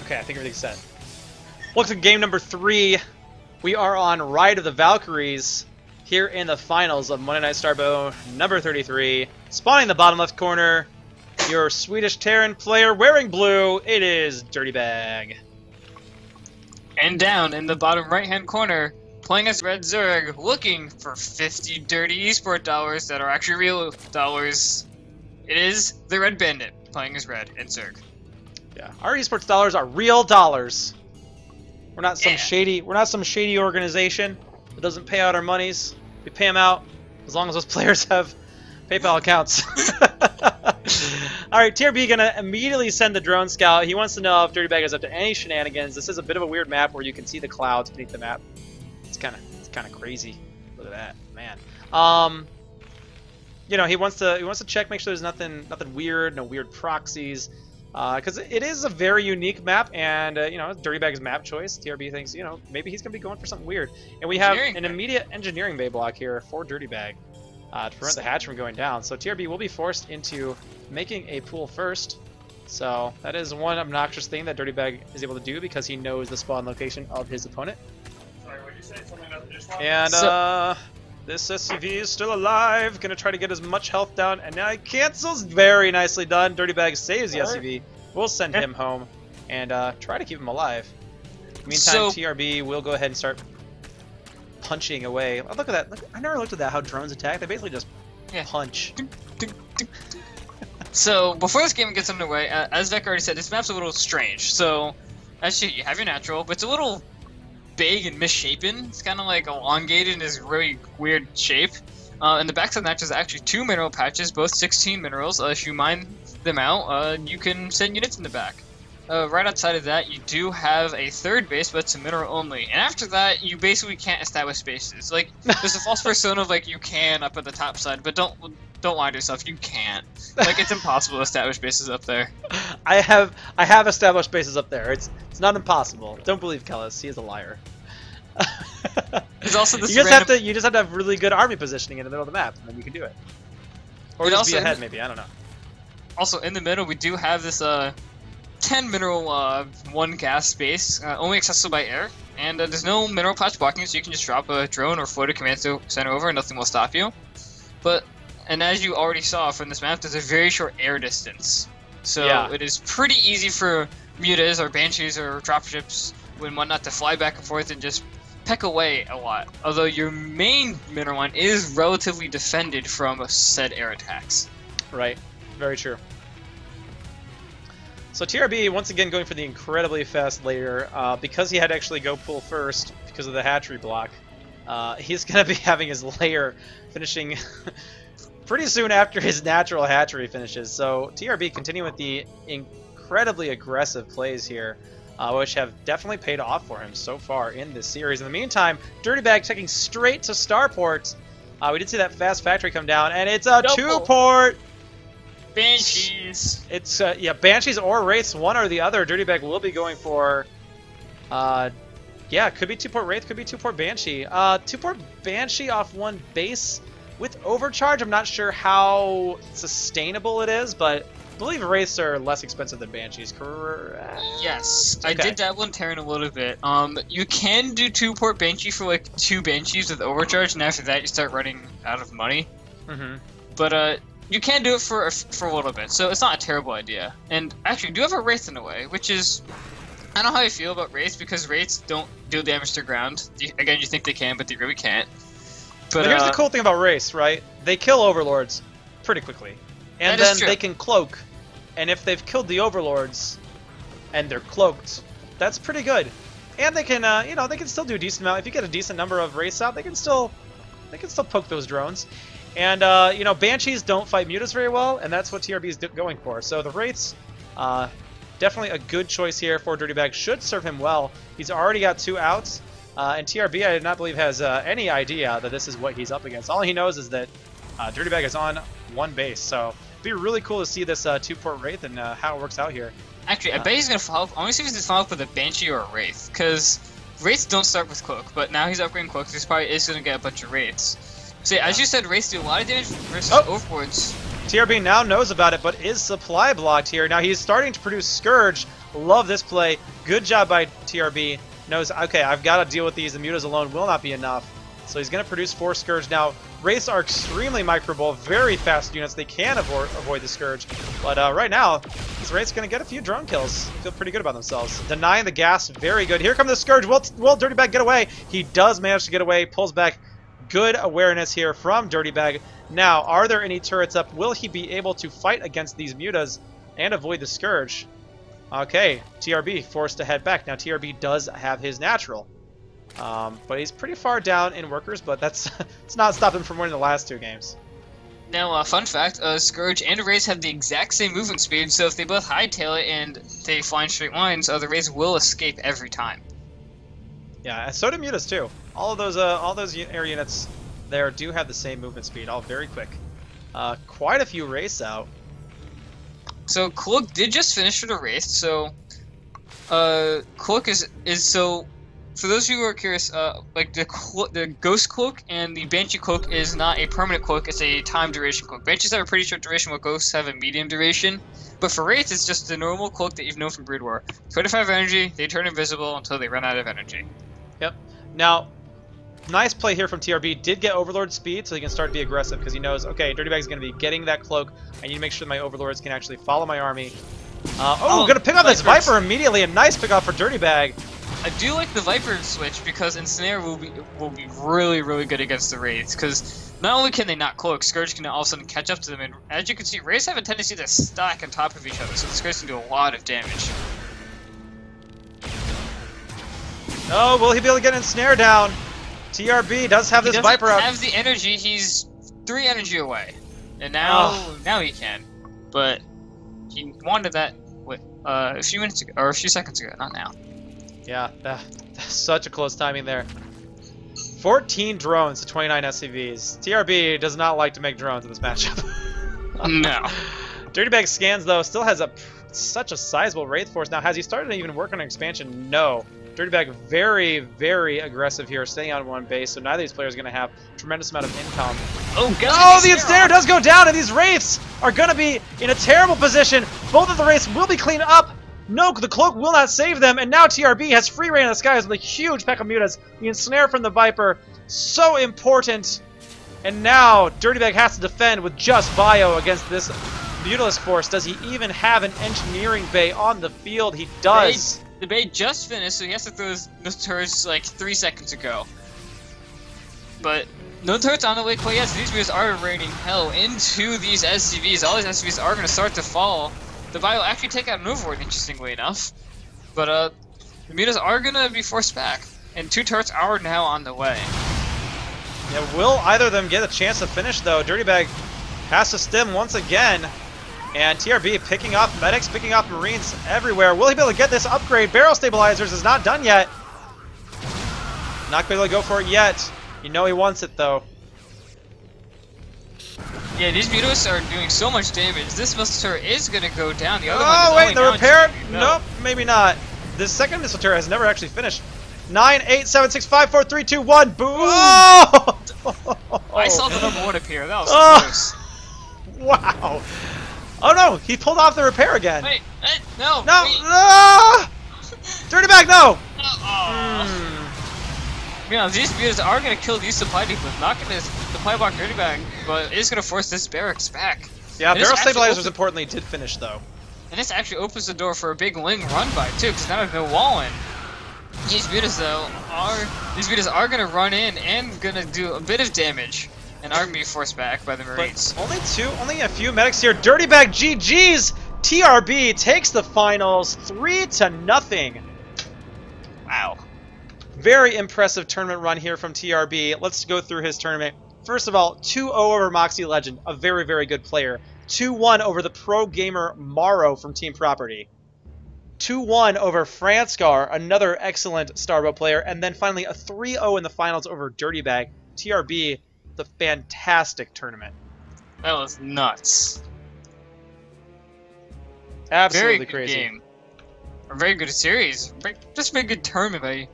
Okay, I think everything's set. Looks like game number 3. We are on Ride of the Valkyries here in the finals of Monday Night Starbow number 33. Spawning the bottom left corner, your Swedish Terran player wearing blue, it is Dirtybag. And down in the bottom right-hand corner, playing as Red Zerg, looking for 50 dirty esport dollars that are actually real dollars. It is the Red Bandit, playing as Red and Zerg. Yeah, our esports dollars are real dollars. We're not some shady organization that doesn't pay out our monies. We pay them out as long as those players have PayPal accounts. Alright, TRB gonna immediately send the drone scout. He wants to know if Dirtybag is up to any shenanigans. This is a bit of a weird map where you can see the clouds beneath the map. It's kinda crazy. Look at that, man. You know, he wants to check, make sure there's nothing weird, no weird proxies. Because it is a very unique map, and you know, Dirtybag's map choice. TRB thinks, you know, maybe he's gonna be going for something weird. And we have an immediate engineering bay block here for Dirtybag to prevent the hatch from going down. So TRB will be forced into making a pool first. So that is one obnoxious thing that Dirtybag is able to do because he knows the spawn location of his opponent. Sorry, what did you say? Something about the dishwasher? And this SCV is still alive. Gonna try to get as much health down, and now he cancels. Very nicely done. Dirtybag saves the SCV. We'll send him home and try to keep him alive. Meantime, TRB will go ahead and start punching away. Oh, look at that. Look, I never looked at that, how drones attack. They basically just punch. So, before this game gets underway, as Vec already said, this map's a little strange. So, as you have your natural, but it's a little big and misshapen. It's kind of like elongated in this really weird shape. And the backside match is actually 2 mineral patches, both 16 minerals. If you mine them out, you can send units in the back. Right outside of that, you do have a third base, but it's a mineral only. And after that, you basically can't establish bases. Like, there's a false persona of like you can up at the top side, but don't lie to yourself. You can't. Like, it's impossible to establish bases up there. I have established bases up there. It's not impossible. Don't believe Kellis. He is a liar. There's also this you just have to have really good army positioning in the middle of the map, and then you can do it. Or just be ahead, maybe. I don't know. Also, in the middle, we do have this 10 mineral 1 gas space, only accessible by air, and there's no mineral patch blocking, so you can just drop a drone or float a command center over and nothing will stop you. And as you already saw from this map, there's a very short air distance. So it is pretty easy for mutas or banshees or dropships and whatnot to fly back and forth and just peck away a lot. Although your main mineral line is relatively defended from said air attacks. Right. Very true. So TRB, once again, going for the incredibly fast layer. Because he had to actually go pull first because of the hatchery block, he's going to be having his layer finishing pretty soon after his natural hatchery finishes. So TRB continuing with the incredibly aggressive plays here, which have definitely paid off for him so far in this series. In the meantime, Dirtybag taking straight to Starport. We did see that fast factory come down, and it's a 2-port! Banshees! It's, yeah, Banshees or Wraiths, one or the other. Dirtybag will be going for, yeah, could be 2-port Wraith, could be 2-port Banshee. 2-port Banshee off 1 base with overcharge. I'm not sure how sustainable it is, but I believe Wraiths are less expensive than Banshees, correct? Yes, okay. I did dabble in Terran a little bit. You can do 2-port Banshee for like 2 Banshees with overcharge, and after that you start running out of money. But you can do it for a little bit, so it's not a terrible idea. And actually, you do have a Wraith in a way, which is, I don't know how I feel about Wraiths, because Wraiths don't deal damage to ground. Again, you think they can, but they really can't. But here's the cool thing about Wraiths, right? They kill overlords pretty quickly, and then they can cloak. And if they've killed the overlords and they're cloaked, that's pretty good. And they can, you know, they can still do a decent amount. If you get a decent number of Wraiths out, they can still poke those drones. And you know, Banshees don't fight mutas very well, and that's what TRB is going for. So the Wraiths, definitely a good choice here for Dirtybag. Should serve him well. He's already got 2 outs, and TRB, I do not believe, has any idea that this is what he's up against. All he knows is that Dirtybag is on 1 base. So it'd be really cool to see this 2-port Wraith and how it works out here. Actually, I bet he's gonna follow up. I want to see if he's gonna follow up with a Banshee or a Wraith, because Wraiths don't start with Cloak, but now he's upgrading Cloak, so he's probably gonna get a bunch of Wraiths. So as you said, Wraiths do a lot of damage versus overboards. TRB now knows about it, but is supply blocked here. Now he's starting to produce Scourge. Love this play. Good job by TRB. Knows, okay, I've got to deal with these. The mutas alone will not be enough. So he's going to produce 4 Scourge. Now, Wraiths are extremely microable, very fast units. They can avoid the Scourge. But right now, this Wraith's going to get a few drone kills. Feel pretty good about themselves. Denying the gas, very good. Here comes the Scourge. Will Dirtybag get away? He does manage to get away. Pulls back. Good awareness here from Dirtybag. Now, are there any turrets up? Will he be able to fight against these mutas and avoid the Scourge? Okay, TRB forced to head back. Now, TRB does have his natural. But he's pretty far down in workers, but that's it's not stopped him from winning the last 2 games. Now, fun fact, Scourge and Wraiths have the exact same movement speed, so if they both hightail it and they fly in straight lines, the Wraiths will escape every time. Yeah, so do mutas too. All those air units there do have the same movement speed, all very quick. Quite a few Wraiths out. So Cloak did just finish for the Wraith, so Cloak is so. For those of you who are curious, like the Ghost Cloak and the Banshee Cloak is not a permanent cloak, it's a time duration cloak. Banshees have a pretty short duration, while Ghosts have a medium duration. But for Wraiths, it's just the normal cloak that you've known from Brood War. 25 energy, they turn invisible until they run out of energy. Yep. Now, nice play here from TRB. Did get Overlord speed, so he can start to be aggressive, because he knows, okay, Dirtybag's going to be getting that cloak. I need to make sure my Overlords can actually follow my army. Going to pick up this Viper immediately. A nice pick off for Dirtybag. I do like the Viper switch because Ensnare will be really, really good against the Wraiths, because not only can they not cloak, Scourge can all of a sudden catch up to them, and as you can see, Wraiths have a tendency to stack on top of each other, so the Scourge can do a lot of damage. Oh, will he be able to get Ensnare down? TRB does have this Viper up. He doesn't have the energy, he's 3 energy away, and now he can, but he wanted that a few minutes ago, or a few seconds ago, not now. Yeah, that's such a close timing there. 14 drones to 29 SCVs. TRB does not like to make drones in this matchup. No. Dirtybag scans, though, still has such a sizable Wraith force. Now, has he started to even work on an expansion? No. Dirtybag very, very aggressive here, staying on one base, so neither of these players are going to have a tremendous amount of income. Oh, God! Oh, the Ensnare does go down, and these Wraiths are going to be in a terrible position. Both of the Wraiths will be cleaned up. No, the Cloak will not save them, and now TRB has free reign in the skies with a huge pack of mutas. The Ensnare from the Viper, so important. And now, Dirtybag has to defend with just Bio against this Mutalisk force. Does he even have an engineering bay on the field? He does. The bay just finished, so he has to throw those turrets like 3 seconds ago. But no turrets on the way quite yet, so these mutas are raining hell into these SCVs. All these SCVs are going to start to fall. The Bio will actually take out an Overlord, interestingly enough. But the mutas are going to be forced back, and 2 turrets are now on the way. Yeah, will either of them get a chance to finish, though? Dirtybag has to stim once again. And TRB picking off medics, picking off Marines everywhere. Will he be able to get this upgrade? Barrel Stabilizers is not done yet. Not going to be able to go for it yet. You know he wants it, though. Yeah, these mutas are doing so much damage. This missile turret is going to go down. The other one is wait, the only repair? Nope, maybe not. This second missile turret has never actually finished. 9, 8, 7, 6, 5, 4, 3, 2, 1. Boom! Oh! I saw the number 1 appear. That was close. Wow. Oh no, he pulled off the repair again. Wait, no. No, wait. no! Dirtybag, no! You know, these mutas are going to kill these supply depots. Not going to supply block Dirtybag, but it is going to force this barracks back. Yeah, barrel stabilizers importantly did finish though. And this actually opens the door for a big Ling run by too, because now there's no wall in. These mutas though are going to run in and going to do a bit of damage, and are going to be forced back by the Marines. But only a few medics here. Dirtybag GG's. TRB takes the finals 3-0. Wow. Very impressive tournament run here from TRB. Let's go through his tournament. First of all, 2-0 over Moxie Legend, a very, very good player. 2-1 over the pro gamer Morrow from Team Property. 2-1 over Franskar, another excellent Starbow player. And then finally a 3-0 in the finals over Dirtybag. TRB, the fantastic tournament. That was nuts. Absolutely very good crazy. Game. A very good series. Just a very good tournament by